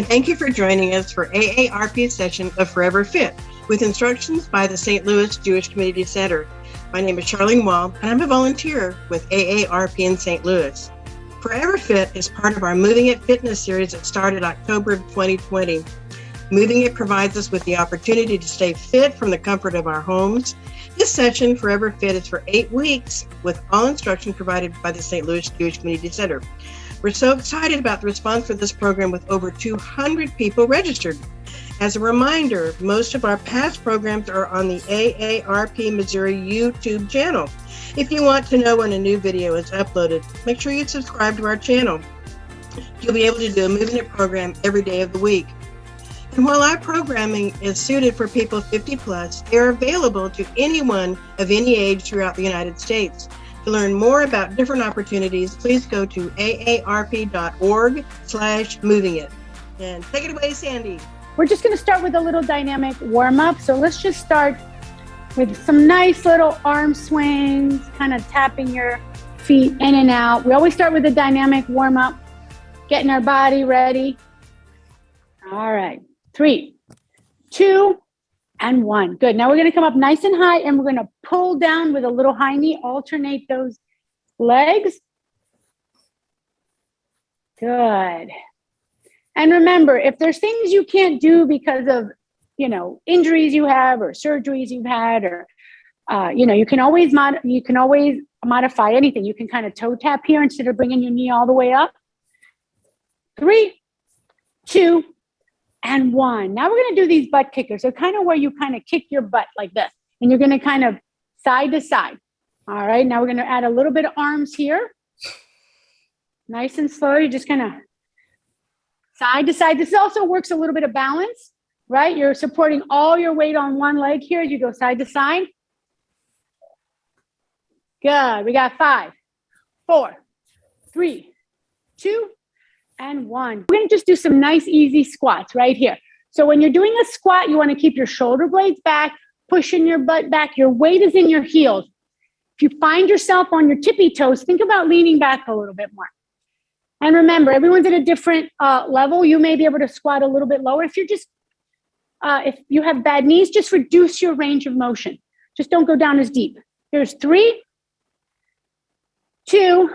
and thank you for joining us for AARP's session of Forever Fit, with instructions by the St. Louis Jewish Community Center. My name is Charlene Wall, and I'm a volunteer with AARP in St. Louis. Forever Fit is part of our Moving It fitness series that started October of 2020. Moving It provides us with the opportunity to stay fit from the comfort of our homes. This session, Forever Fit, is for 8 weeks with all instruction provided by the St. Louis Jewish Community Center. We're so excited about the response for this program with over 200 people registered. As a reminder, most of our past programs are on the AARP Missouri YouTube channel. If you want to know when a new video is uploaded, make sure you subscribe to our channel. You'll be able to do a Moving It program every day of the week. And while our programming is suited for people 50 plus, they are available to anyone of any age throughout the United States. To learn more about different opportunities, please go to aarp.org/movingit. And take it away, Sandy. We're just going to start with a little dynamic warm-up. So let's just start with some nice little arm swings, kind of tapping your feet in and out. We always start with a dynamic warm-up, getting our body ready. All right. 3, 2, and 1. Good. Now we're going to come up nice and high, and we're going to pull down with a little high knee. Alternate those legs. Good. And remember, if there's things you can't do because of, injuries you have or surgeries you've had, or, you can always modify anything. You can kind of toe tap here instead of bringing your knee all the way up. 3, 2, and 1. Now we're going to do these butt kickers. So kind of where you kind of kick your butt like this, and you're going to kind of side to side. All right. Now we're going to add a little bit of arms here. Nice and slow. You just kind of side to side. This also works a little bit of balance, right? You're supporting all your weight on one leg here as you go side to side. Good. We got 5, 4, 3, 2, and 1. We're going to just do some nice, easy squats right here. So when you're doing a squat, you want to keep your shoulder blades back, pushing your butt back. Your weight is in your heels. If you find yourself on your tippy toes, think about leaning back a little bit more. And remember, everyone's at a different level. You may be able to squat a little bit lower. If if you have bad knees, just reduce your range of motion. Just don't go down as deep. Here's 3, 2,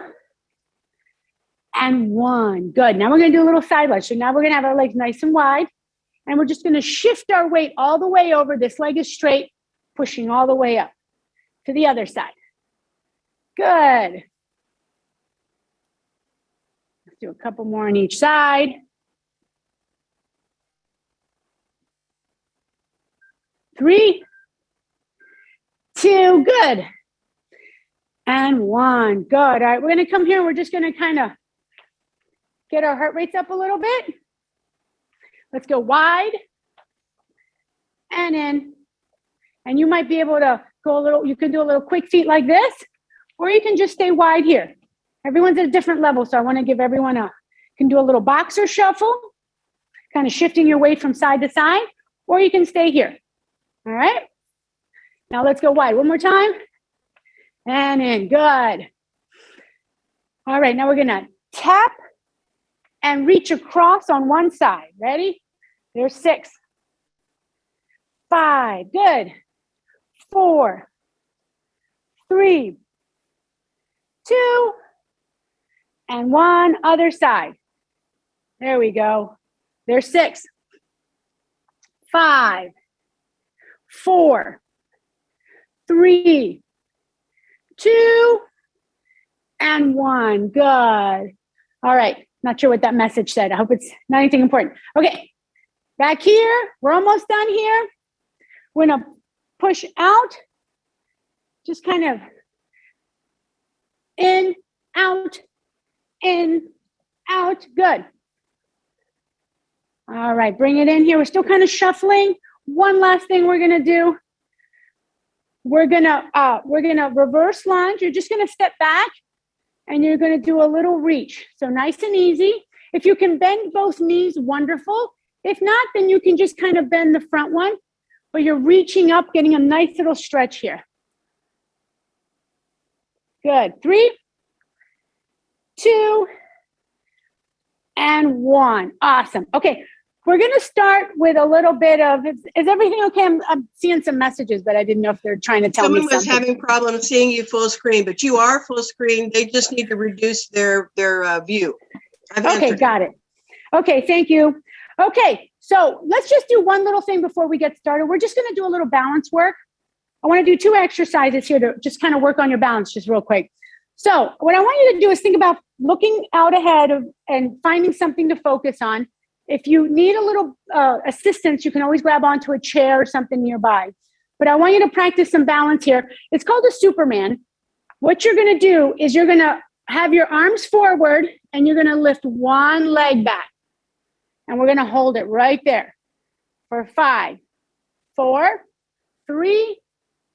and 1. Good. Now we're going to do a little side lunge. So now we're going to have our legs nice and wide. And we're just going to shift our weight all the way over. This leg is straight, pushing all the way up to the other side. Good. Let's do a couple more on each side. 3, 2, good. And 1, good. All right, we're going to come here. We're just going to kind of get our heart rates up a little bit. Let's go wide and in. And you might be able to go a little, you can do a little quick feet like this, or you can just stay wide here. Everyone's at a different level, so I want to give everyone you can do a little boxer shuffle, kind of shifting your weight from side to side, or you can stay here. All right? Now let's go wide. One more time. And in. Good. All right, now we're going to tap and reach across on one side. Ready? There's 6. 5. Good. 4. 3. 2. And 1. Other side. There we go. There's 6. 5. 4. 3. 2. And 1. Good. All right. Not sure what that message said. I hope it's not anything important. Okay. Back here. We're almost done here. We're going to push out. Just kind of in, out, in, out. Good. All right. Bring it in here. We're still kind of shuffling. One last thing we're going to do. We're gonna reverse lunge. You're just gonna step back and you're gonna do a little reach. So nice and easy. If you can bend both knees, wonderful. If not, then you can just kind of bend the front one, but you're reaching up, getting a nice little stretch here. Good. 3, 2, and 1. Awesome. Okay, we're going to start with a little bit of, is everything okay? I'm seeing some messages, but I didn't know if they're trying to tell me Someone was something. having problems seeing you full screen, but you are full screen. They just need to reduce their view. Okay, got it. Okay, thank you. Okay, so let's just do one little thing before we get started. We're just going to do a little balance work. I want to do 2 exercises here to just kind of work on your balance just real quick. So what I want you to do is think about looking out ahead and finding something to focus on. If you need a little assistance, you can always grab onto a chair or something nearby. But I want you to practice some balance here. It's called a Superman. What you're going to do is you're going to have your arms forward and you're going to lift one leg back. And we're going to hold it right there for 5, 4, 3,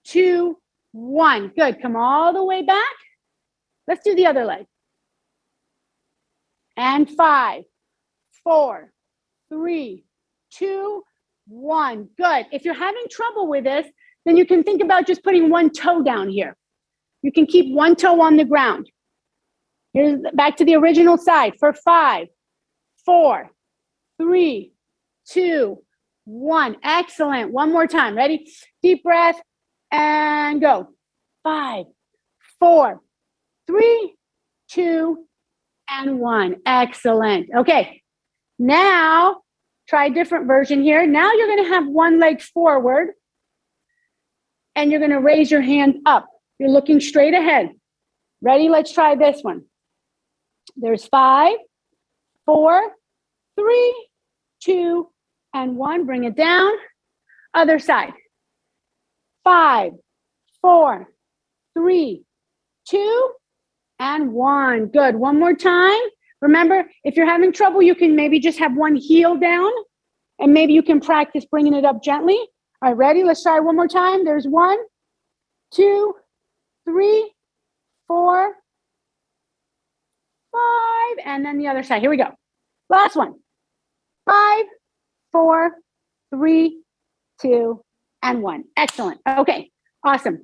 2, 1. Good. Come all the way back. Let's do the other leg. And 5, 4, 3, 2, 1. Good. If you're having trouble with this, then you can think about just putting one toe down here. You can keep one toe on the ground. Here's back to the original side for 5, 4, 3, 2, 1. Excellent. One more time. Ready? Deep breath and go. 5, 4, 3, 2, and 1. Excellent. Okay. Now try a different version here. Now you're going to have one leg forward and you're going to raise your hand up. You're looking straight ahead. Ready? Let's try this one. There's 5, 4, 3, 2, and 1. Bring it down. Other side. 5, 4, 3, 2, and 1. Good. One more time. Remember, if you're having trouble, you can maybe just have one heel down, and maybe you can practice bringing it up gently. All right, ready? Let's try one more time. There's 1, 2, 3, 4, 5, and then the other side. Here we go. Last one. 5, 4, 3, 2, and 1. Excellent. Okay, awesome.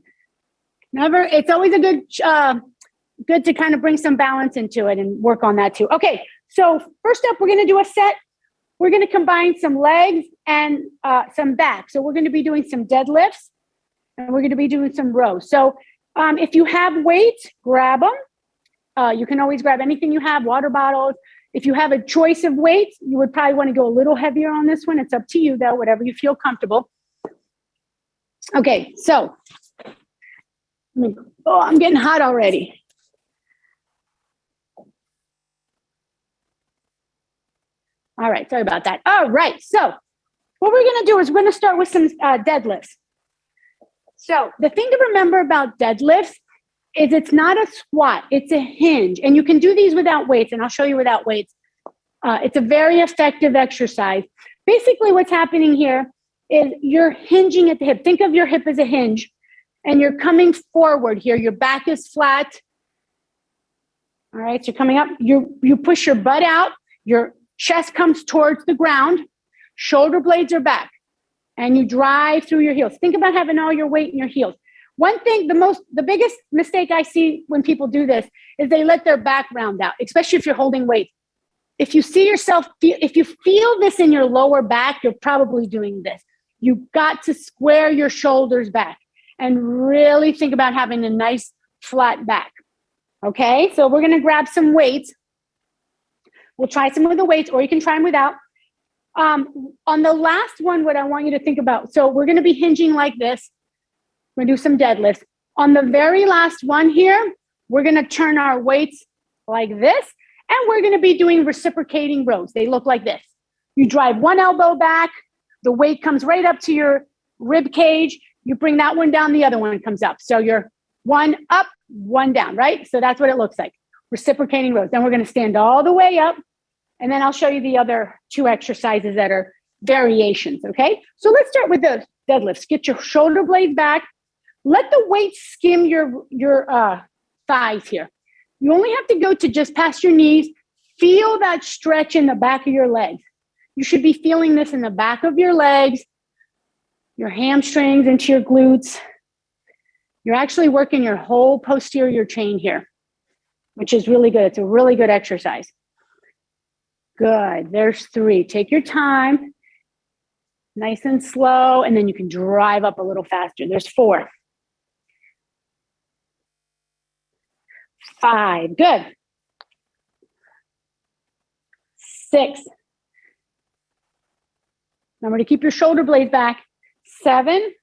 Remember, it's always a good to kind of bring some balance into it and work on that too. Okay, so first up, we're going to do a set. We're going to combine some legs and some back. So we're going to be doing some deadlifts and we're going to be doing some rows. So if you have weights, grab them. You can always grab anything you have, water bottles. If you have a choice of weights, you would probably want to go a little heavier on this one. It's up to you though, whatever you feel comfortable. Okay, so I'm getting hot already. All right, sorry about that. All right, so what we're going to do is we're going to start with some deadlifts. So the thing to remember about deadlifts is it's not a squat, it's a hinge. And you can do these without weights, and I'll show you without weights. It's a very effective exercise. Basically, what's happening here is you're hinging at the hip. Think of your hip as a hinge, and you're coming forward here. Your back is flat. All right, so you're coming up. You push your butt out. Your chest comes towards the ground. Shoulder blades are back. And you drive through your heels. Think about having all your weight in your heels. One thing, the biggest mistake I see when people do this is they let their back round out, especially if you're holding weights. If you see yourself, if you feel this in your lower back, you're probably doing this. You've got to square your shoulders back and really think about having a nice flat back. Okay, so we're gonna grab some weights. We'll try some of the weights, or you can try them without. On the last one, what I want you to think about, so we're gonna be hinging like this. We're gonna do some deadlifts. On the very last one here, we're gonna turn our weights like this, and we're gonna be doing reciprocating rows. They look like this. You drive one elbow back, the weight comes right up to your rib cage. You bring that one down, the other one comes up. So you're one up, one down, right? So that's what it looks like, reciprocating rows. Then we're gonna stand all the way up, and then I'll show you the other 2 exercises that are variations, okay? So let's start with the deadlifts. Get your shoulder blades back. Let the weight skim your thighs here. You only have to go to just past your knees. Feel that stretch in the back of your legs. You should be feeling this in the back of your legs, your hamstrings into your glutes. You're actually working your whole posterior chain here, which is really good. It's a really good exercise. Good. There's 3. Take your time. Nice and slow. And then you can drive up a little faster. There's 4. 5. Good. 6. Remember to keep your shoulder blades back. 7.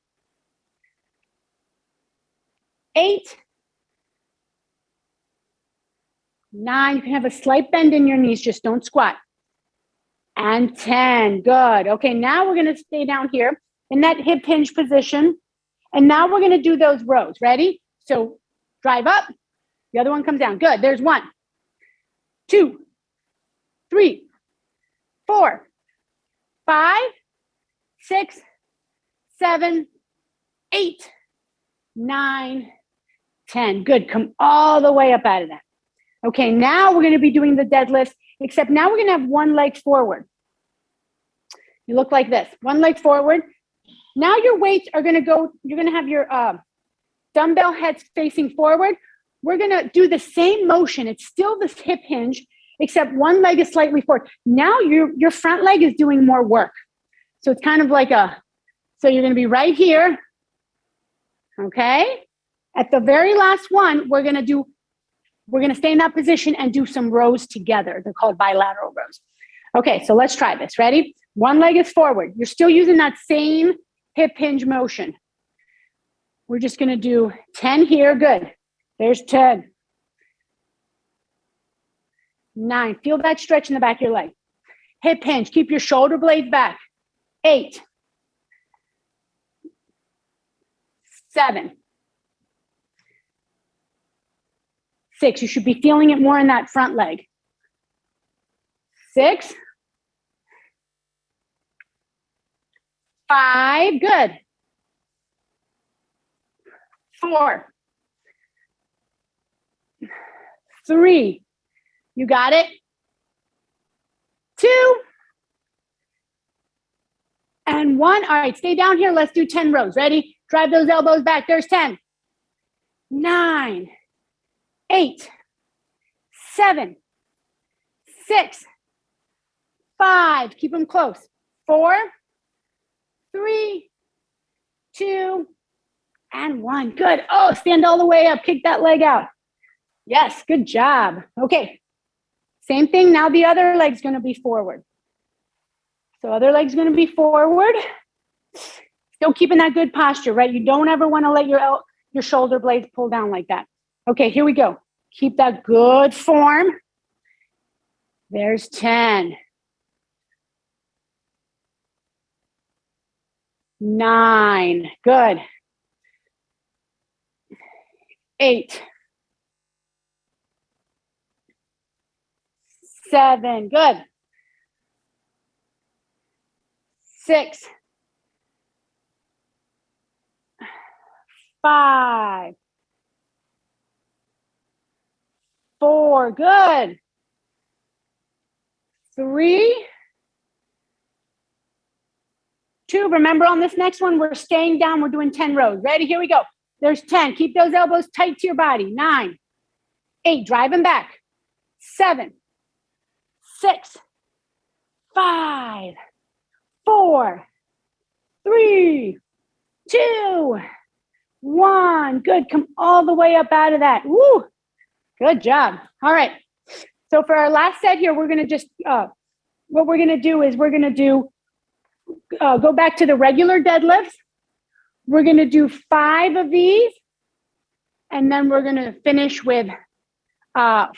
8. 9. You can have a slight bend in your knees. Just don't squat. And 10. Good. Okay, now we're going to stay down here in that hip hinge position. And now we're going to do those rows. Ready? So drive up. The other one comes down. Good. There's 1, 2, 3, 4, 5, 6, 7, 8, 9, 10. Good. Come all the way up out of that. Okay, now we're going to be doing the deadlifts, except now we're going to have one leg forward. You look like this. One leg forward. Now your weights are going to go, you're going to have your dumbbell heads facing forward. We're going to do the same motion. It's still this hip hinge, except one leg is slightly forward. Now your front leg is doing more work. So it's kind of like so you're going to be right here. Okay. At the very last one, we're going to stay in that position and do some rows together. They're called bilateral rows. Okay, so let's try this. Ready? One leg is forward. You're still using that same hip hinge motion. We're just going to do 10 here. Good. There's 10. 9. Feel that stretch in the back of your leg. Hip hinge. Keep your shoulder blades back. 8. 7. 6. You should be feeling it more in that front leg. 6. 5. Good. 4. 3. You got it. 2. And 1. All right, stay down here. Let's do 10 rows. Ready? Drive those elbows back. There's 10. 9. 8. 7. 6. 5. Keep them close. 4. 3. 2. And 1. Good. Oh, stand all the way up. Kick that leg out. Yes, good job. Okay. Same thing. Now the other leg's going to be forward. So other leg's going to be forward. Still keeping that good posture, right? You don't ever want to let your shoulder blades pull down like that. Okay, here we go. Keep that good form. There's 10. 9. Good. 8. 7. Good. 6. 5. 4. Good. 3. 2. Remember on this next one, we're staying down. We're doing 10 rows. Ready? Here we go. There's 10. Keep those elbows tight to your body. 9. 8. Drive them back. 7. 6. 5. 4. 3. 2. 1. Good. Come all the way up out of that. Woo. Good job. All right. So for our last set here, we're going to just, what we're going to do is we're going to do, go back to the regular deadlifts. We're going to do 5 of these. And then we're going to finish with 5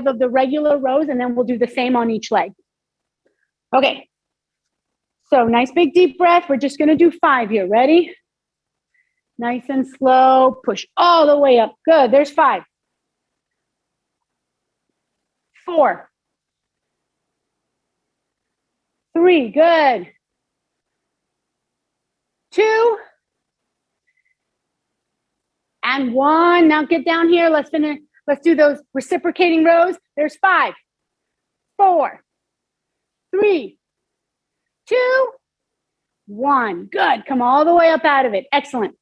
of the regular rows. And then we'll do the same on each leg. Okay. So nice big deep breath. We're just going to do 5 here. Ready? Nice and slow. Push all the way up. Good. There's 5. 4. 3. Good. 2. And 1. Now get down here. Let's finish. Let's do those reciprocating rows. There's 5. 4. 3. 2. 1. Good. Come all the way up out of it. Excellent.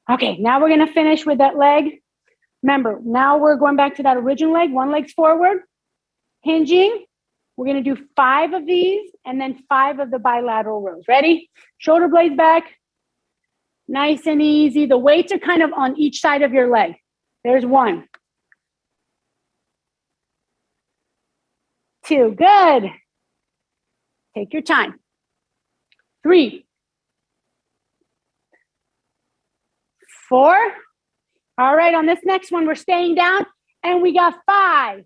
Okay, now we're going to finish with that leg. Remember, now we're going back to that original leg. One leg's forward, hinging, We're going to do 5 of these and then 5 of the bilateral rows. Ready? Shoulder blades back. Nice and easy. The weights are kind of on each side of your leg. There's 1. 2, good. Take your time. 3, 4. All right, on this next one, we're staying down and we got 5,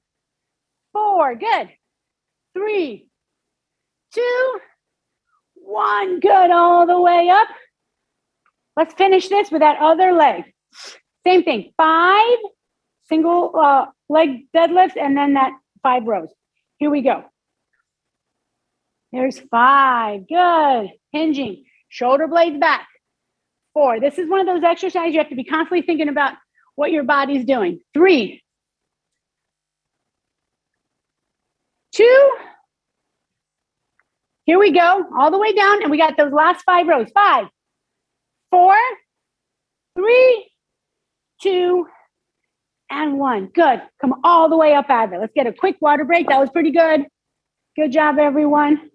4, good. 3, 2, 1, good, all the way up. Let's finish this with that other leg. Same thing, 5 single leg deadlifts and then that 5 rows. Here we go. There's 5, good. Hinging, shoulder blades back. 4, this is one of those exercises you have to be constantly thinking about what your body's doing. 3, 2, here we go, all the way down, and we got those last 5 rows. 5, 4, 3, 2, and 1. Good. Come all the way up out of it. Let's get a quick water break. That was pretty good. Good job, everyone.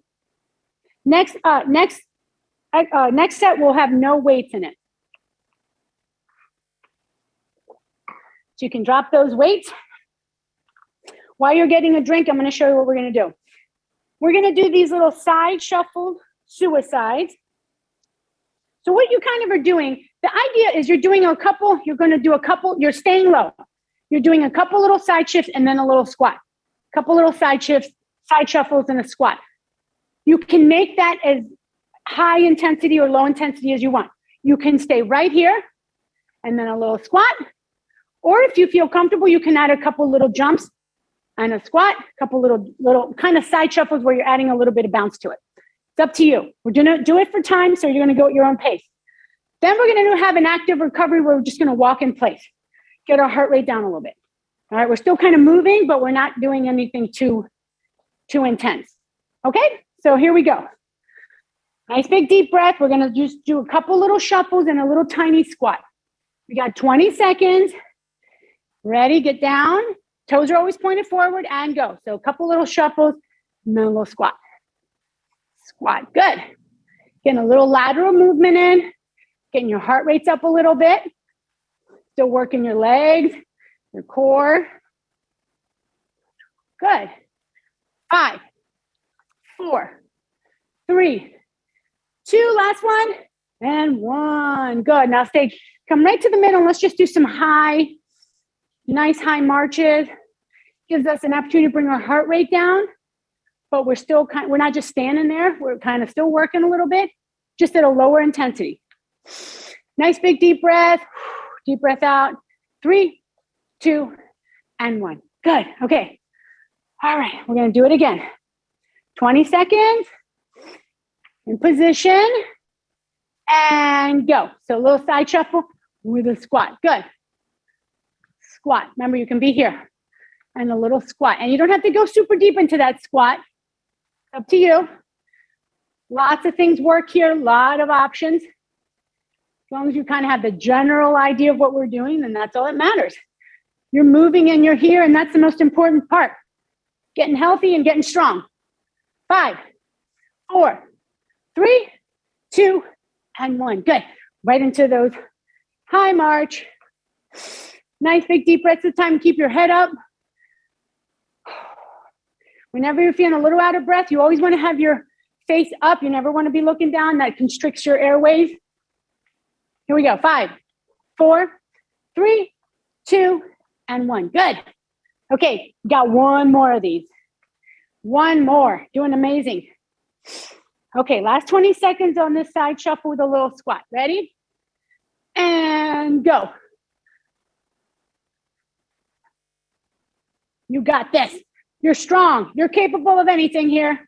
Next set will have no weights in it. So you can drop those weights. While you're getting a drink, I'm going to show you what we're going to do. We're going to do these little side shuffled suicides. So what you kind of are doing, the idea is you're doing a couple, you're going to do a couple, you're staying low. You're doing a couple little side shifts and then a little squat. Couple little side shifts, side shuffles, and a squat. You can make that as high intensity or low intensity as you want. You can stay right here and then a little squat. Or if you feel comfortable, you can add a couple little jumps and a squat, a couple little kind of side shuffles where you're adding a little bit of bounce to it. It's up to you. We're going to do it for time, so you're going to go at your own pace. Then we're going to have an active recovery where we're just going to walk in place, get our heart rate down a little bit. All right, we're still kind of moving, but we're not doing anything too intense. Okay, so here we go. Nice big deep breath. We're going to just do a couple little shuffles and a little tiny squat. We got 20 seconds. Ready, get down. Toes are always pointed forward and go. So a couple little shuffles and then a little squat. Squat, good. Getting a little lateral movement in, getting your heart rates up a little bit. Still working your legs, your core. Good. 5, 4, 3, 2, last one, and 1. Good. Now come right to the middle. Let's just do some nice high marches. Gives us an opportunity to bring our heart rate down, but we're not just standing there. We're kind of still working a little bit, just at a lower intensity. Nice big deep breath. Deep breath out. 3, 2, and 1. Good. Okay. All right. We're going to do it again. 20 seconds. In position. And go. So a little side shuffle with a squat. Good. Squat. Remember, you can be here. And a little squat. And you don't have to go super deep into that squat. Up to you. Lots of things work here. A lot of options. As long as you kind of have the general idea of what we're doing, then that's all that matters. You're moving and you're here, and that's the most important part. Getting healthy and getting strong. 5, 4, 3, 2, and 1. Good. Right into those high march. Nice big deep breaths this time. Keep your head up. Whenever you're feeling a little out of breath, you always want to have your face up. You never want to be looking down. That constricts your airways. Here we go. 5, 4, 3, 2, and 1. Good. Okay, got one more of these. One more. Doing amazing. Okay, last 20 seconds on this side shuffle with a little squat. Ready? And go. You got this. You're strong. You're capable of anything here.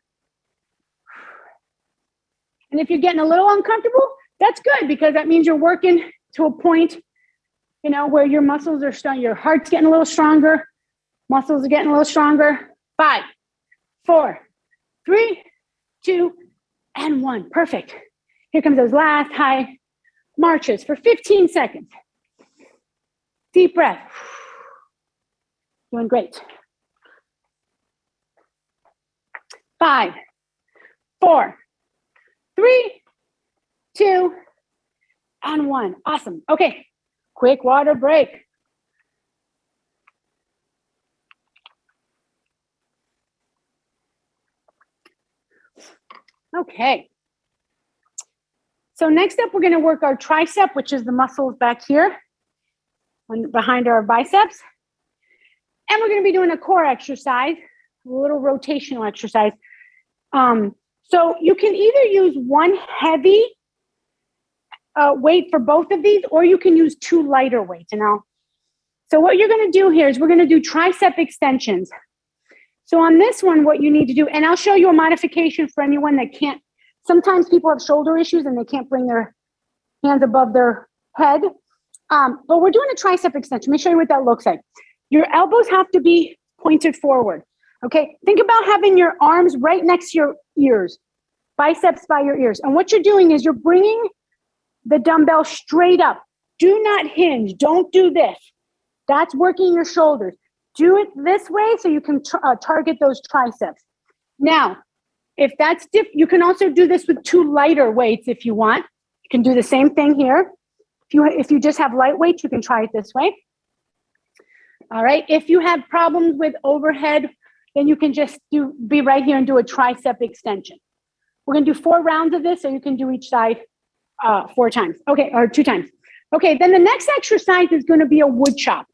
And if you're getting a little uncomfortable, that's good, because that means you're working to a point, where your muscles are strong. Your heart's getting a little stronger. Muscles are getting a little stronger. 5, 4, 3, 2, and 1. Perfect. Here comes those last high marches for 15 seconds. Deep breath. Doing great. 5, 4, 3, 2, and 1. Awesome. Okay, quick water break. Okay. So next up, we're going to work our tricep, which is the muscles back here behind our biceps. And we're going to be doing a core exercise, a little rotational exercise. So you can either use one heavy weight for both of these, or you can use two lighter weights. So what you're going to do here is we're going to do tricep extensions. So on this one, what you need to do, and I'll show you a modification for anyone that can't. Sometimes people have shoulder issues and they can't bring their hands above their head. But we're doing a tricep extension. Let me show you what that looks like. Your elbows have to be pointed forward. Okay, think about having your arms right next to your ears, biceps by your ears. And what you're doing is you're bringing the dumbbell straight up. Do not hinge. Don't do this. That's working your shoulders. Do it this way so you can target those triceps. Now, if that's you can also do this with two lighter weights if you want. You can do the same thing here. If you just have light weights, you can try it this way. All right. If you have problems with overhead, then you can just be right here and do a tricep extension. We're going to do 4 rounds of this, so you can do each side 4 times. Okay, or 2 times. Okay, then the next exercise is going to be a wood chop,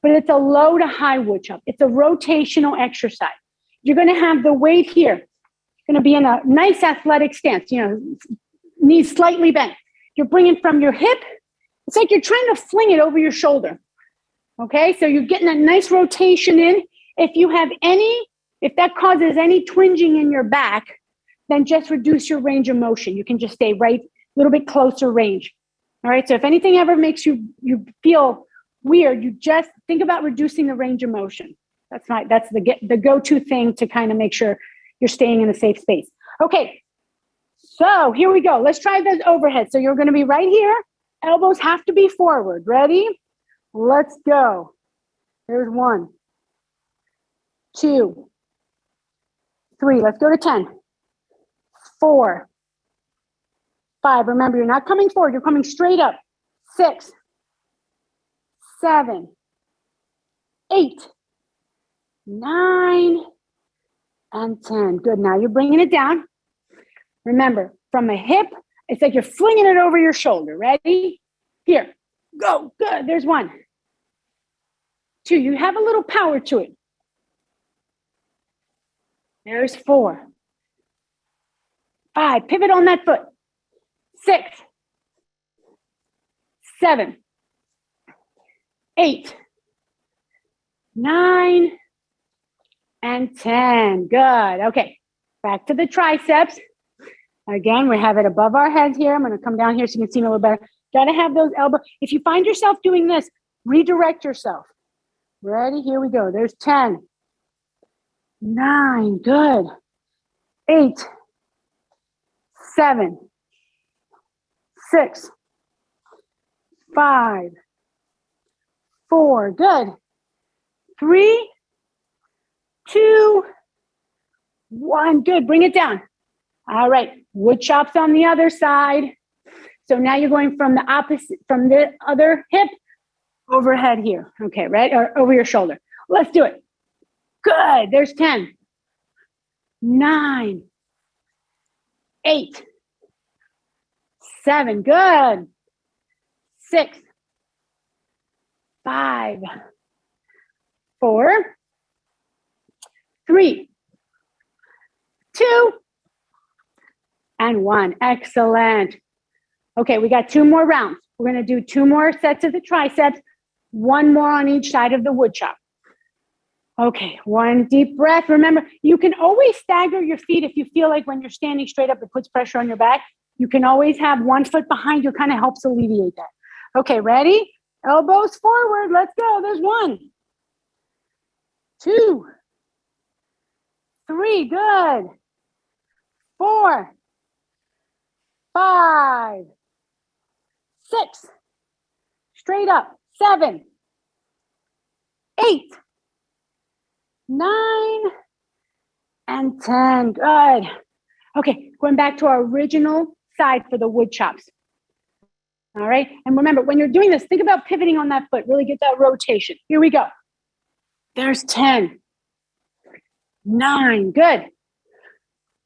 but it's a low to high wood chop. It's a rotational exercise. You're going to have the weight here. You're going to be in a nice athletic stance, knees slightly bent. You're bringing from your hip. It's like you're trying to fling it over your shoulder. Okay, so you're getting a nice rotation in. If that causes any twinging in your back, then just reduce your range of motion. You can just stay right, a little bit closer range. All right, so if anything ever makes you feel weird, you just think about reducing the range of motion. That's the go-to thing to kind of make sure you're staying in a safe space. Okay, so here we go. Let's try those overhead. So you're going to be right here. Elbows have to be forward. Ready? Let's go. There's 1, 2, 3. Let's go to 10. 4, 5. Remember, you're not coming forward. You're coming straight up. 6, 7, 8, 9, and 10. Good. Now you're bringing it down. Remember, from a hip, it's like you're flinging it over your shoulder. Ready? Here. Go. Good. There's 1. 2. You have a little power to it. There's 4. 5. Pivot on that foot. 6, 7, 8, 9, and 10. Good. Okay. Back to the triceps. Again, we have it above our heads here. I'm going to come down here so you can see me a little better. Got to have those elbows. If you find yourself doing this, redirect yourself. Ready? Here we go. There's 10, 9. Good. 8, 7, 6, 5, 4. Good. 3, 2, 1. Good. Bring it down. All right. Wood chops on the other side. So now you're going from the other hip overhead here. Okay, right? Or over your shoulder. Let's do it. Good. There's 10, 9, 8, 7. Good. 6, 5, 4, 3, 2, and 1. Excellent. Okay, we got 2 more rounds. We're going to do 2 more sets of the triceps, 1 more on each side of the wood chop. Okay, 1 deep breath. Remember, you can always stagger your feet if you feel like when you're standing straight up, it puts pressure on your back. You can always have 1 foot behind you, kind of helps alleviate that. Okay, ready? Elbows forward. Let's go. There's 1, 2, 3. Good. 4, 5, 6. Straight up. 7, 8, 9, and 10. Good. Okay, going back to our original side for the wood chops. All right, and remember, when you're doing this, think about pivoting on that foot. Really get that rotation. Here we go. There's 10. 9. Good.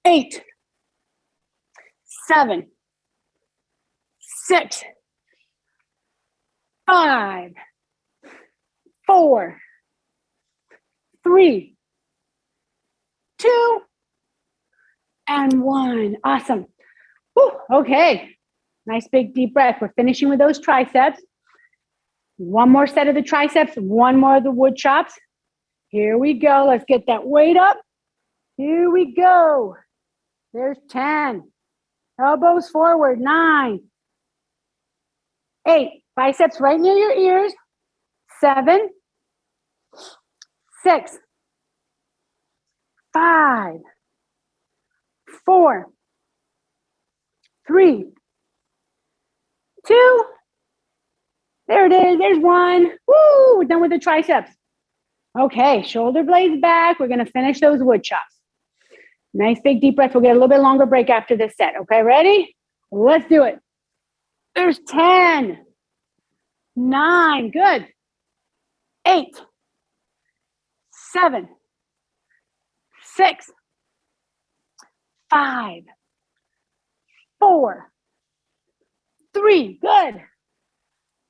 8. 7. 6. 5. 4. 3. 2. And 1. Awesome. Whew, okay. Nice big deep breath. We're finishing with those triceps. One more set of the triceps, one more of the wood chops. Here we go. Let's get that weight up. Here we go. There's 10. Elbows forward. 9. 8. Biceps right near your ears. 7. 6. 5. 4. 3. 2. There it is. There's 1. Woo! We're done with the triceps. Okay, shoulder blades back. We're going to finish those wood chops. Nice big deep breath. We'll get a little bit longer break after this set. Okay, ready? Let's do it. There's 10. 9. Good. 8. 7. 6. 5. 4. 3. Good.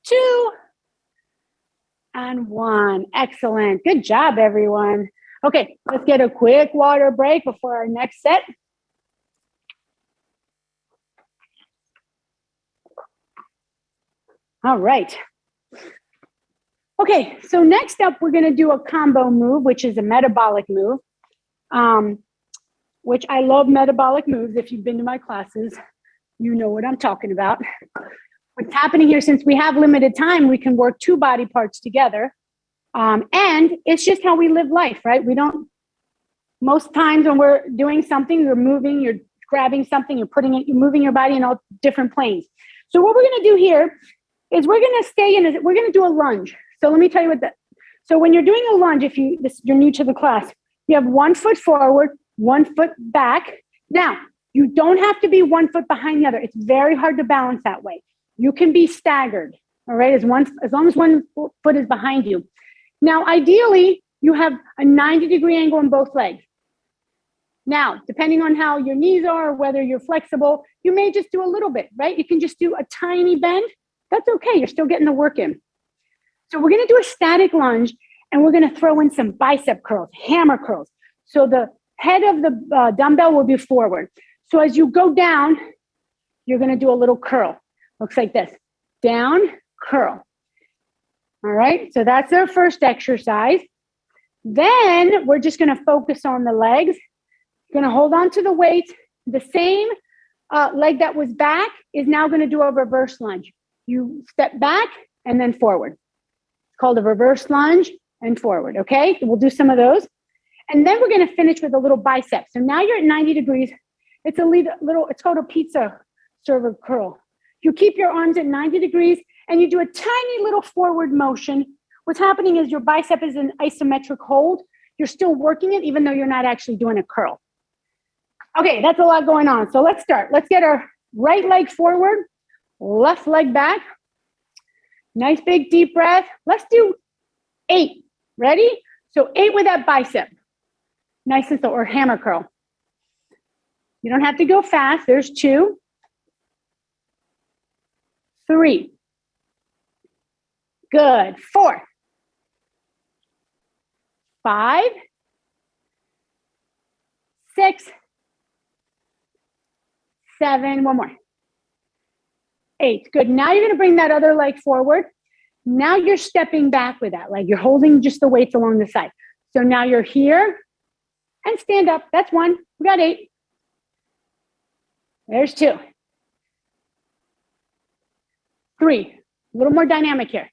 2. And 1. Excellent. Good job, everyone. Okay, let's get a quick water break before our next set. All right. Okay, so next up, we're going to do a combo move, which is a metabolic move, which I love metabolic moves. If you've been to my classes, you know what I'm talking about. What's happening here, since we have limited time, we can work 2 body parts together. And it's just how we live life, right? We don't, most times when we're doing something, you're moving, you're grabbing something, you're putting it, you're moving your body in all different planes. So what we're going to do here is we're going to stay in, we're going to do a lunge. So let me tell you what that, so when you're doing a lunge, if you're new to the class, you have 1 foot forward, 1 foot back. Now, you don't have to be 1 foot behind the other. It's very hard to balance that way. You can be staggered, all right, as long as 1 foot is behind you. Now, ideally, you have a 90-degree angle in both legs. Now, depending on how your knees are, or whether you're flexible, you may just do a little bit, right? You can just do a tiny bend. That's okay. You're still getting the work in. So we're going to do a static lunge, and we're going to throw in some bicep curls, hammer curls. So the head of the dumbbell will be forward. So as you go down, you're going to do a little curl. Looks like this. Down, curl. All right, so that's our first exercise. Then we're just going to focus on the legs. Going to hold on to the weight. The same leg that was back is now going to do a reverse lunge. You step back and then forward. It's called a reverse lunge and forward, okay? We'll do some of those. And then we're going to finish with a little bicep. So now you're at 90 degrees. It's a little, it's called a pizza server curl. You keep your arms at 90 degrees and you do a tiny little forward motion. What's happening is your bicep is an isometric hold. You're still working it even though you're not actually doing a curl. Okay, that's a lot going on. So let's start. Let's get our right leg forward, left leg back. Nice big deep breath. Let's do 8. Ready? So 8 with that bicep. Nice and slow, or hammer curl. You don't have to go fast. There's 2. 3. Good. 4. 5. 6. 7. One more. 8. Good. Now you're going to bring that other leg forward. Now you're stepping back with that leg. You're holding just the weights along the side. So now you're here and stand up. That's 1. We got 8. There's 2. 3. A little more dynamic here.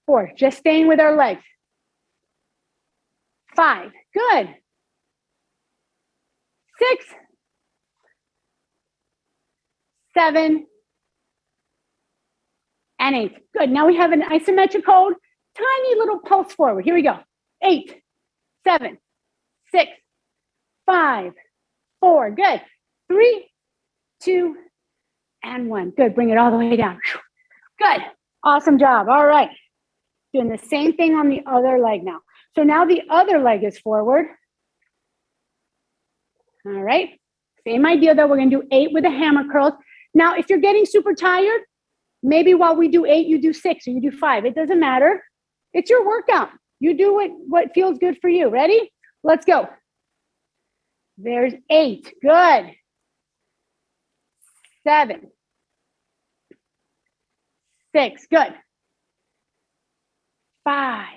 4. Just staying with our legs. 5. Good. 6. 7. And 8. Good. Now we have an isometric hold. Tiny little pulse forward. Here we go. 8, 7, 6, 5, 4. Good. 3, 2, and 1. Good. Bring it all the way down. Good. Awesome job. All right. Doing the same thing on the other leg now. So now the other leg is forward. All right. Same idea though. We're going to do 8 with the hammer curls. Now, if you're getting super tired, maybe while we do 8, you do 6 or you do 5. It doesn't matter. It's your workout. You do what feels good for you. Ready? Let's go. There's 8. Good. 7. 6. Good. 5.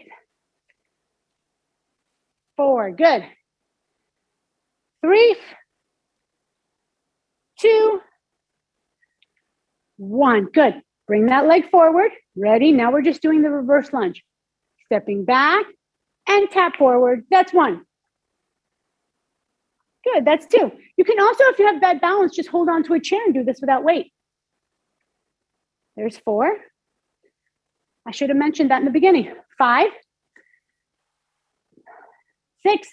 4. Good. 3, 2, 1. Good. Bring that leg forward. Ready? Now we're just doing the reverse lunge. Stepping back and tap forward. That's 1. Good. That's 2. You can also, if you have bad balance, just hold on to a chair and do this without weight. There's 4. I should have mentioned that in the beginning. 5, 6,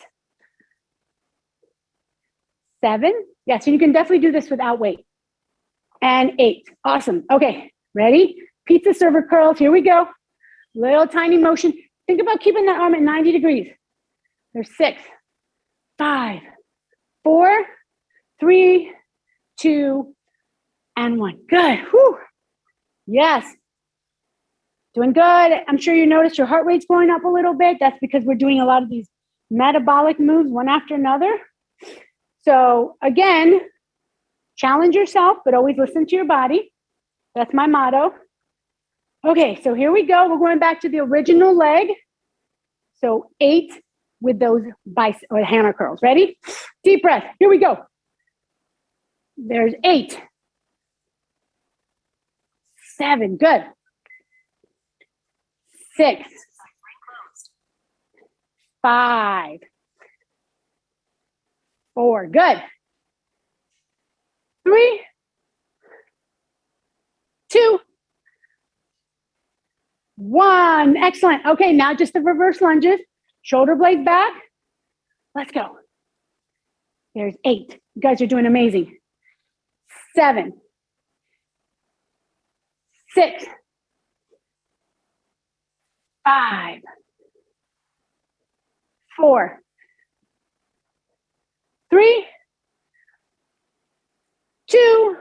7. Yes, and you can definitely do this without weight. And 8. Awesome. Okay, ready? Pizza server curls. Here we go. Little tiny motion. Think about keeping that arm at 90 degrees. There's 6, 5, 4, 3, 2, and 1. Good. Whew. Yes. Doing good. I'm sure you noticed your heart rate's going up a little bit. That's because we're doing a lot of these metabolic moves one after another. So again, challenge yourself, but always listen to your body. That's my motto. Okay, so here we go. We're going back to the original leg. So 8 with those or hammer curls. Ready? Deep breath. Here we go. There's 8. 7. Good. 6. 5. 4. Good. 3, 2, 1. Excellent. Okay, now just the reverse lunges. Shoulder blades back. Let's go. There's 8. You guys are doing amazing. 7, 6, 5, 4, 3, 2,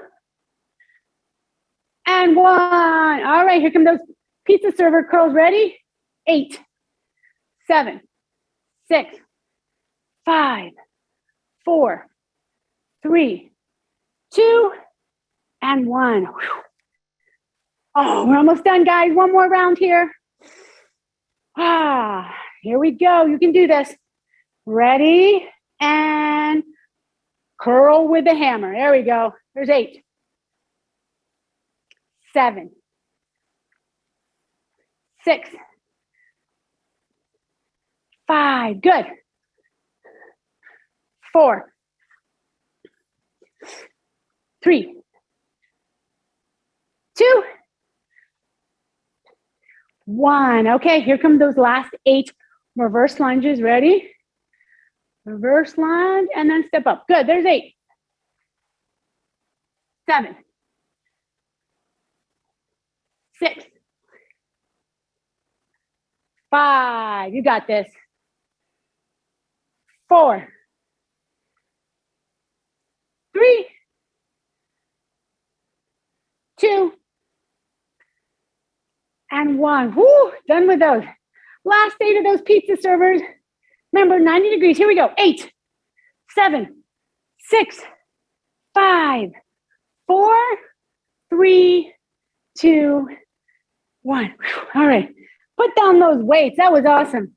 and 1. All right, here come those pizza server curls. Ready? 8, 7, 6, 5, 4, 3, 2, and 1. Whew. Oh, we're almost done, guys. One more round here. Here we go. You can do this. Ready? And curl with the hammer. There we go. There's 8, 7, 6, 5. Good. 4, 3, 2, 1. Okay, here come those last 8 reverse lunges. Ready? Reverse lunge and then step up. Good. There's 8, 7, 6, 5. You got this. 4, 3, 2, and 1. Whoo, done with those. Last 8 of those pizza servers. Remember, 90 degrees. Here we go. 8, 7, 6, 5, 4, 3, 2, 1. Whew. All right. Put down those weights. That was awesome.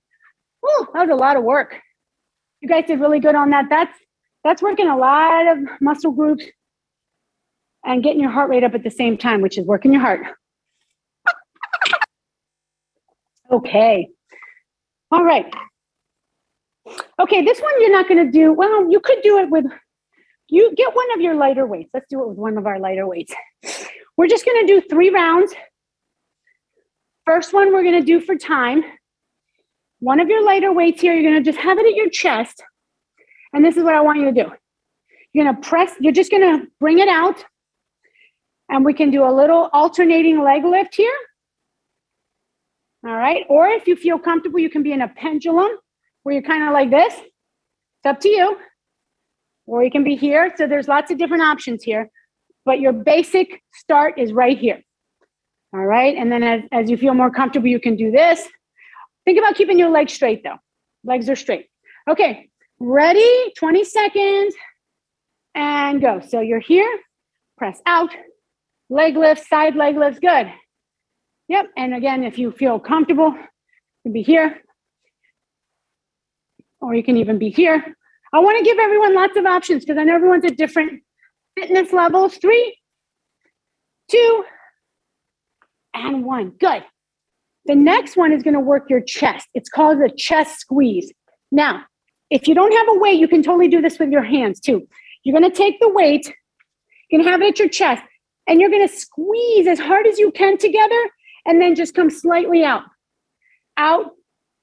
Whew, that was a lot of work. You guys did really good on that. That's working a lot of muscle groups and getting your heart rate up at the same time, which is working your heart. Okay. All right. Okay, this one you're not going to do. Well, you could do it with, you get one of your lighter weights. Let's do it with one of our lighter weights. We're just going to do 3 rounds. First one we're going to do for time. One of your lighter weights here, you're going to just have it at your chest. And this is what I want you to do. You're going to press, you're just going to bring it out. And we can do a little alternating leg lift here. All right. Or if you feel comfortable, you can be in a pendulum where you're kind of like this. It's up to you. Or you can be here. So there's lots of different options here. But your basic start is right here. All right. And then as you feel more comfortable, you can do this. Think about keeping your legs straight though. Legs are straight. Okay. Ready? 20 seconds. And go. So you're here. Press out. Leg lifts, side leg lifts. Good. Yep. And again, if you feel comfortable, you can be here. Or you can even be here. I want to give everyone lots of options because I know everyone's at different fitness levels. 3, 2, and 1. Good. The next one is going to work your chest. It's called a chest squeeze. Now, if you don't have a weight, you can totally do this with your hands too. You're going to take the weight, you're going to have it at your chest, and you're going to squeeze as hard as you can together, and then just come slightly out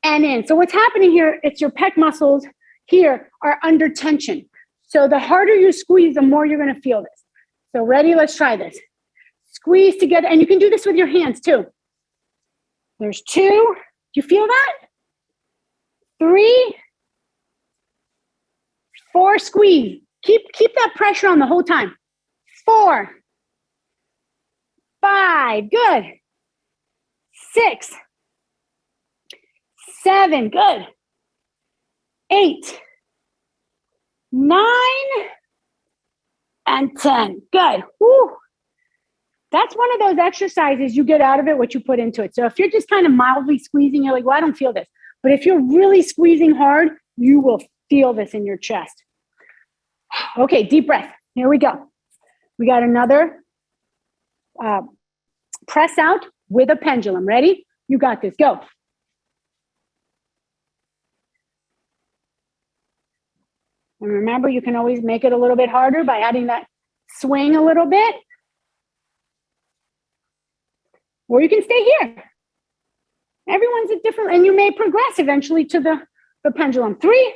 and in. So what's happening here, it's your pec muscles here are under tension. So the harder you squeeze, the more you're going to feel this. So ready? Let's try this. Squeeze together. And you can do this with your hands too. There's 2. Do you feel that? 3, 4, squeeze. Keep that pressure on the whole time. 4, 5, good. 6, 7, good. 8, 9, and 10. Good. Woo. That's one of those exercises you get out of it what you put into it. So if you're just kind of mildly squeezing, you're like, well, I don't feel this. But if you're really squeezing hard, you will feel this in your chest. Okay, deep breath. Here we go. We got another press out with a pendulum. Ready? You got this. Go. And remember, you can always make it a little bit harder by adding that swing a little bit. Or you can stay here. Everyone's at different, and you may progress eventually to the pendulum. 3,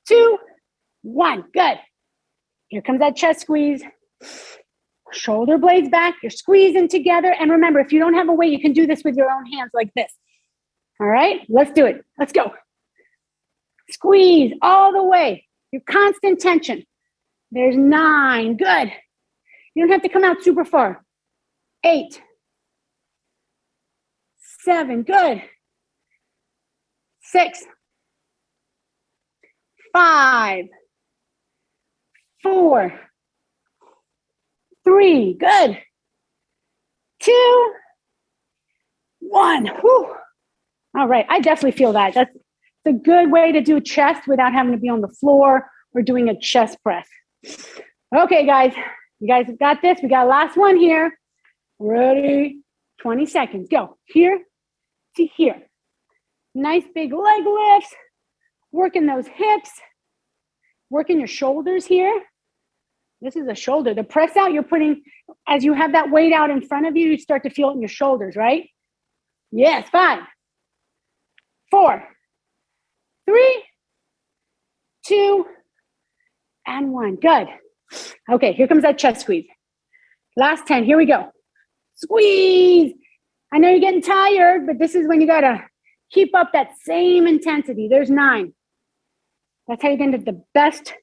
2, 1. Good. Here comes that chest squeeze. Shoulder blades back. You're squeezing together. And remember, if you don't have a weight, you can do this with your own hands like this. All right, let's do it. Let's go. Squeeze all the way. Your constant tension. There's 9. Good. You don't have to come out super far. 8, 7. Good. 6, 5, 4, 3. Good. 2, 1. Whew. All right. I definitely feel that. That's a good way to do chest without having to be on the floor or doing a chest press. Okay, guys. You guys have got this. We got last one here. Ready? 20 seconds. Go. Here to here. Nice big leg lifts. Working those hips. Working your shoulders here. This is a shoulder. The press out you're putting, as you have that weight out in front of you, you start to feel it in your shoulders, right? Yes. 5, 4, 3, 2, and 1. Good. Okay, here comes that chest squeeze. Last 10. Here we go. Squeeze. I know you're getting tired, but this is when you got to keep up that same intensity. There's 9. That's how you're going to get the best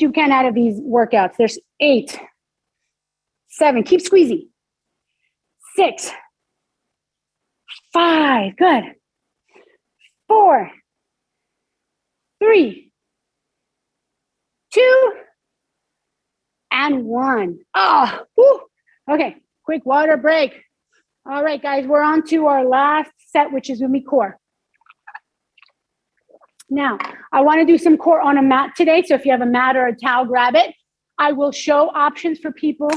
you can out of these workouts. There's 8, 7. Keep squeezing. 6, 5. Good. 4, 3, 2, and 1. Oh, whew. Okay, quick water break. All right, guys, we're on to our last set, which is going to be core. Now, I want to do some core on a mat today. So if you have a mat or a towel, grab it. I will show options for people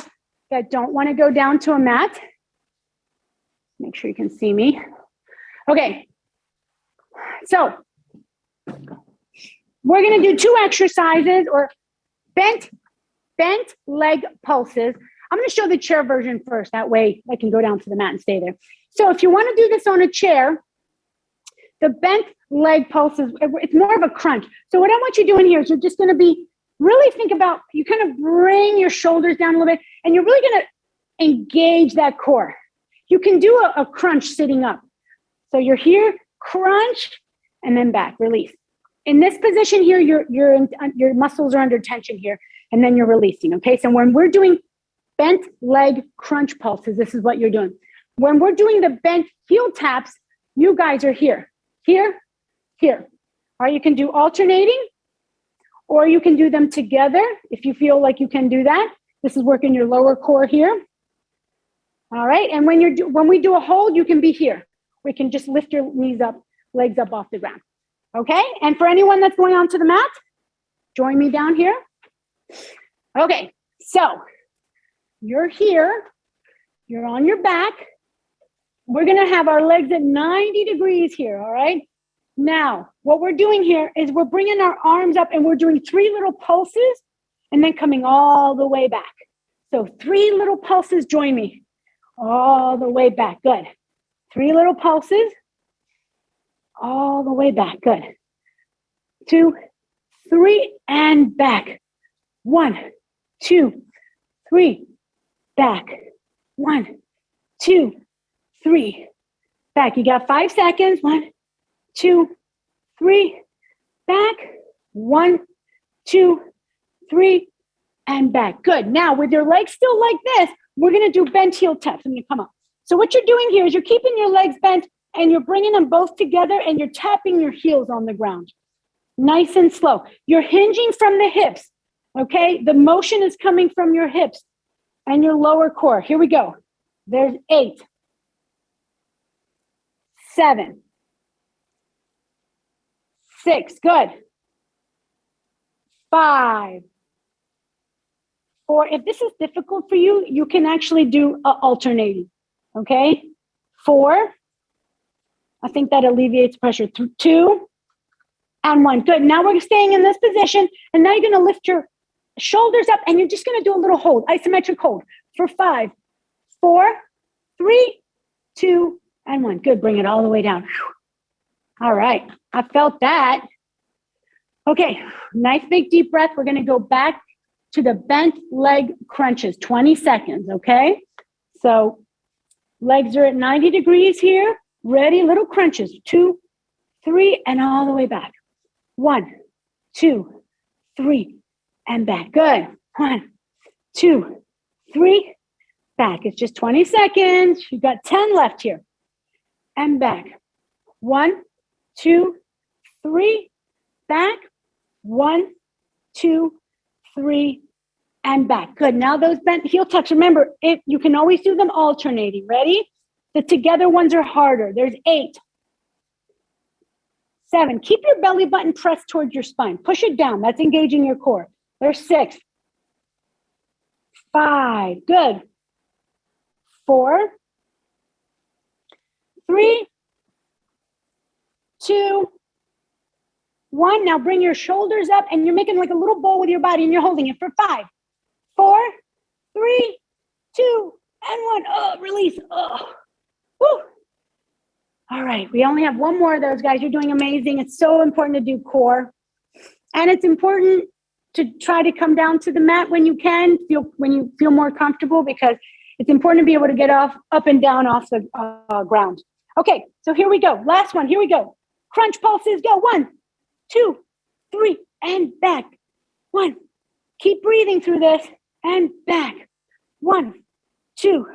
that don't want to go down to a mat. Make sure you can see me. Okay. So we're going to do 2 exercises or bent leg pulses. I'm going to show the chair version first. That way I can go down to the mat and stay there. So if you want to do this on a chair, The bent leg pulses, it's more of a crunch. So what I want you doing here is you're just going to be really think about, you kind of bring your shoulders down a little bit, and you're really going to engage that core. You can do a crunch sitting up. So you're here, crunch, and then back, release. In this position here, your muscles are under tension here, and then you're releasing, okay? So when we're doing bent leg crunch pulses, this is what you're doing. When we're doing the bent heel taps, you guys are here, here, here. Or you can do alternating, or you can do them together if you feel like you can do that. This is working your lower core here. All right, and when we do a hold, you can be here. We can just lift your knees up, legs up off the ground. Okay, and for anyone that's going onto the mat, join me down here. Okay, so you're here, you're on your back. We're gonna have our legs at 90 degrees here, all right? Now, what we're doing here is we're bringing our arms up and we're doing 3 little pulses and then coming all the way back. So 3 little pulses, join me. All the way back, good. 3 little pulses, all the way back, good. 2, 3, and back. 1, 2, 3, back. 1, 2, 3, back. You got 5 seconds. 1, 2, 3, back. 1, 2, 3, and back. Good. Now, with your legs still like this, we're going to do bent heel taps. I'm going to come up. So what you're doing here is you're keeping your legs bent and you're bringing them both together and you're tapping your heels on the ground. Nice and slow. You're hinging from the hips, okay? The motion is coming from your hips and your lower core. Here we go. There's 8, 7, 6, good. 5, 4. If this is difficult for you, you can actually do alternating, okay? 4. I think that alleviates pressure. 2, and 1. Good. Now we're staying in this position, and now you're going to lift your shoulders up, and you're just going to do a little hold, isometric hold for 5, 4, 3, 2, and 1. Good. Bring it all the way down. All right. I felt that. Okay. Nice big deep breath. We're going to go back to the bent leg crunches, 20 seconds, okay? So legs are at 90 degrees here. Ready, little crunches. 2, 3, and all the way back. 1, 2, 3, and back. Good. 1, 2, 3, back. It's just 20 seconds. You've got 10 left here. And back. 1, 2, 3, back. 1, 2, 3, and back. Good. Now those bent heel tucks, remember, you can always do them alternating. Ready? The together ones are harder. There's 8, 7. Keep your belly button pressed towards your spine. Push it down. That's engaging your core. There's 6, 5. Good. 4, 3, 2, 1. Now bring your shoulders up and you're making like a little bowl with your body and you're holding it for 5, 4, 3, 2, and 1. Oh, release. Oh. Woo. All right. We only have one more of those, guys. You're doing amazing. It's so important to do core. And it's important to try to come down to the mat when you can, when you feel more comfortable, because it's important to be able to get up and down off the ground. Okay. So here we go. Last one. Here we go. Crunch pulses. Go. 1, 2, 3, and back. 1. Keep breathing through this and back. 1, 2,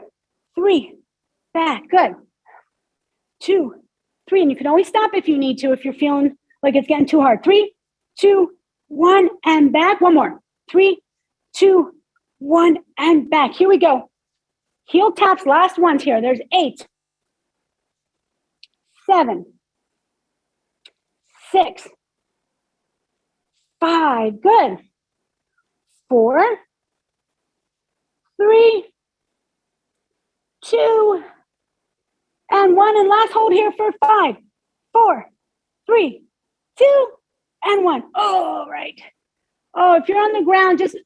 3, back. Good. 2, 3, and you can always stop if you need to, if you're feeling like it's getting too hard. 3, 2, 1, and back. One more. 3, 2, 1, and back. Here we go. Heel taps, last ones here. There's 8, 7, 6, 5. Good. 4, 3, 2, and 1. And last hold here for 5, 4, 3, 2, and 1. Oh, right. Oh, if you're on the ground, just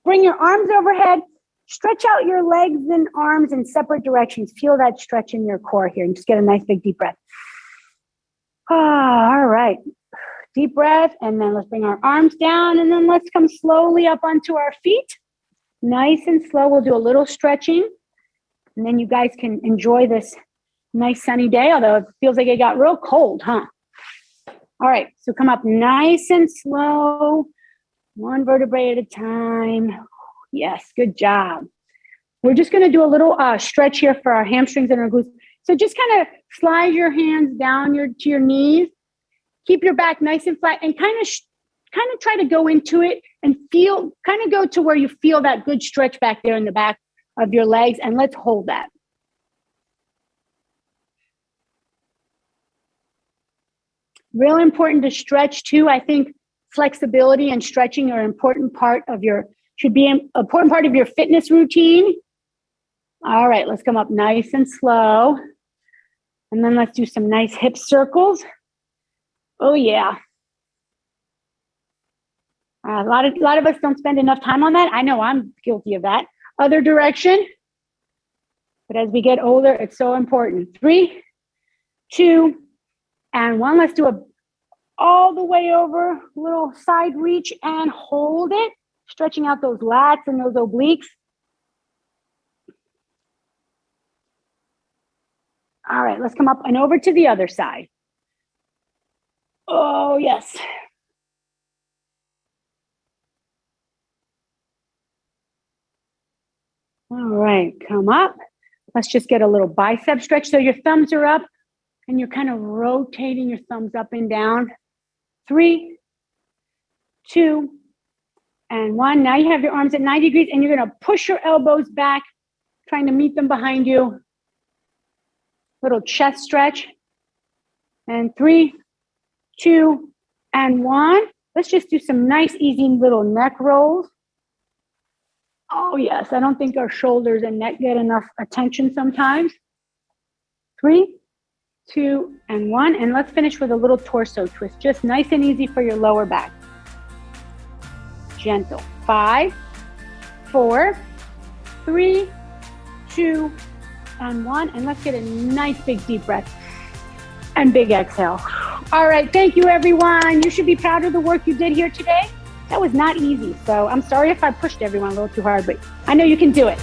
bring your arms overhead. Stretch out your legs and arms in separate directions. Feel that stretch in your core here and just get a nice big deep breath. All right. Deep breath, and then let's bring our arms down, and then let's come slowly up onto our feet. Nice and slow. We'll do a little stretching, and then you guys can enjoy this nice sunny day, although it feels like it got real cold, huh? All right, so come up nice and slow, one vertebrae at a time. Yes, good job. We're just going to do a little stretch here for our hamstrings and our glutes. So just kind of slide your hands down to your knees. Keep your back nice and flat, and kind of try to go into it and go to where you feel that good stretch back there in the back of your legs, and let's hold that. Real important to stretch too. I think flexibility and stretching are an important part of your fitness routine. All right, let's come up nice and slow. And then let's do some nice hip circles. Oh yeah. A lot of us don't spend enough time on that. I know I'm guilty of that. Other direction. But as we get older, it's so important. 3, 2, and 1. Let's do all the way over, little side reach, and hold it. Stretching out those lats and those obliques. All right, let's come up and over to the other side. Oh, yes. All right, come up. Let's just get a little bicep stretch. So your thumbs are up and you're kind of rotating your thumbs up and down. 3, 2, and 1. Now you have your arms at 90 degrees and you're going to push your elbows back, trying to meet them behind you. Little chest stretch. And 3, 2, and 1. Let's just do some nice, easy little neck rolls. Oh, yes. I don't think our shoulders and neck get enough attention sometimes. 3, 2, and 1. And let's finish with a little torso twist. Just nice and easy for your lower back. Gentle. 5, 4, 3, 2, and 1. And let's get a nice big deep breath and big exhale. All right. Thank you, everyone. You should be proud of the work you did here today. That was not easy. So I'm sorry if I pushed everyone a little too hard, but I know you can do it.